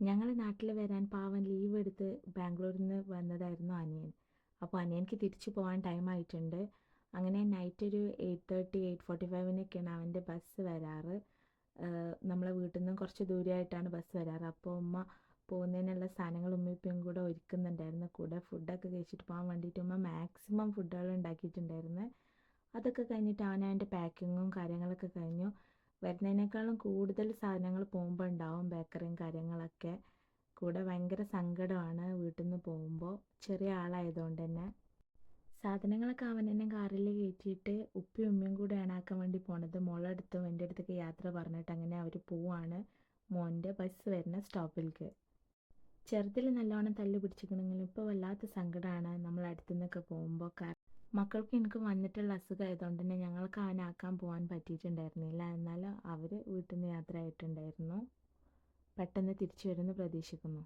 ഞങ്ങൾ നാട്ടിൽ വരാൻ പാവം ലീവ് എടുത്ത് ബാംഗ്ലൂരിൽ നിന്ന് വന്നതായിരുന്നു അനിയൻ. അപ്പോൾ അനിയനിക്ക് തിരിച്ചു പോകാൻ ടൈം ആയിട്ടുണ്ട്. അങ്ങനെ നൈറ്റ് ഒരു 8:30 8:45 അവൻ്റെ ബസ് വരാറ്. നമ്മളെ വീട്ടിൽ നിന്ന് കുറച്ച് ദൂരെയായിട്ടാണ് ബസ് വരാറ്. അപ്പോൾ ഉമ്മ പോകുന്നതിനുള്ള സാധനങ്ങൾ ഉമ്മയും കൂടെ ഒരുക്കുന്നുണ്ടായിരുന്നു. കൂടെ ഫുഡൊക്കെ കഴിച്ചിട്ട് പോകാൻ വേണ്ടിയിട്ട് ഉമ്മ മാക്സിമം ഫുഡുകൾ ഉണ്ടാക്കിയിട്ടുണ്ടായിരുന്നു. അതൊക്കെ കഴിഞ്ഞിട്ട് അവൻ്റെ പാക്കിങ്ങും കാര്യങ്ങളൊക്കെ കഴിഞ്ഞു. വരുന്നതിനേക്കാളും കൂടുതൽ സാധനങ്ങൾ പോകുമ്പോൾ ഉണ്ടാവും, ബേക്കറിയും കാര്യങ്ങളൊക്കെ. കൂടെ ഭയങ്കര സങ്കടമാണ് വീട്ടിൽ നിന്ന് പോകുമ്പോൾ, ചെറിയ ആളായതുകൊണ്ട് തന്നെ. സാധനങ്ങളൊക്കെ അവൻ തന്നെ കാറിൽ കയറ്റിയിട്ട് ഉപ്പയും ഉമ്മയും കൂടെയാണ് ആക്കാൻ വേണ്ടി പോണത്. മോളടുത്തും എൻ്റെ അടുത്തൊക്കെ യാത്ര പറഞ്ഞിട്ട് അങ്ങനെ അവർ പോവാണ് മോൻ്റെ ബസ് വരുന്ന സ്റ്റോപ്പിലേക്ക്. ചെറുതിൽ നല്ലോണം തല്ലു പിടിച്ചിരിക്കണമെങ്കിലും ഇപ്പോൾ വല്ലാത്ത സങ്കടമാണ് നമ്മൾ അടുത്തു നിന്നൊക്കെ പോകുമ്പോൾ. മക്കൾക്ക് എനിക്കും വന്നിട്ടുള്ള അസുഖമായതുകൊണ്ട് തന്നെ ഞങ്ങൾക്ക് അവനാക്കാൻ പോകാൻ പറ്റിയിട്ടുണ്ടായിരുന്നില്ല. എന്നാൽ അവർ വീട്ടിൽ നിന്ന് യാത്ര ആയിട്ടുണ്ടായിരുന്നു. പെട്ടെന്ന് തിരിച്ചു വരുമെന്ന് പ്രതീക്ഷിക്കുന്നു.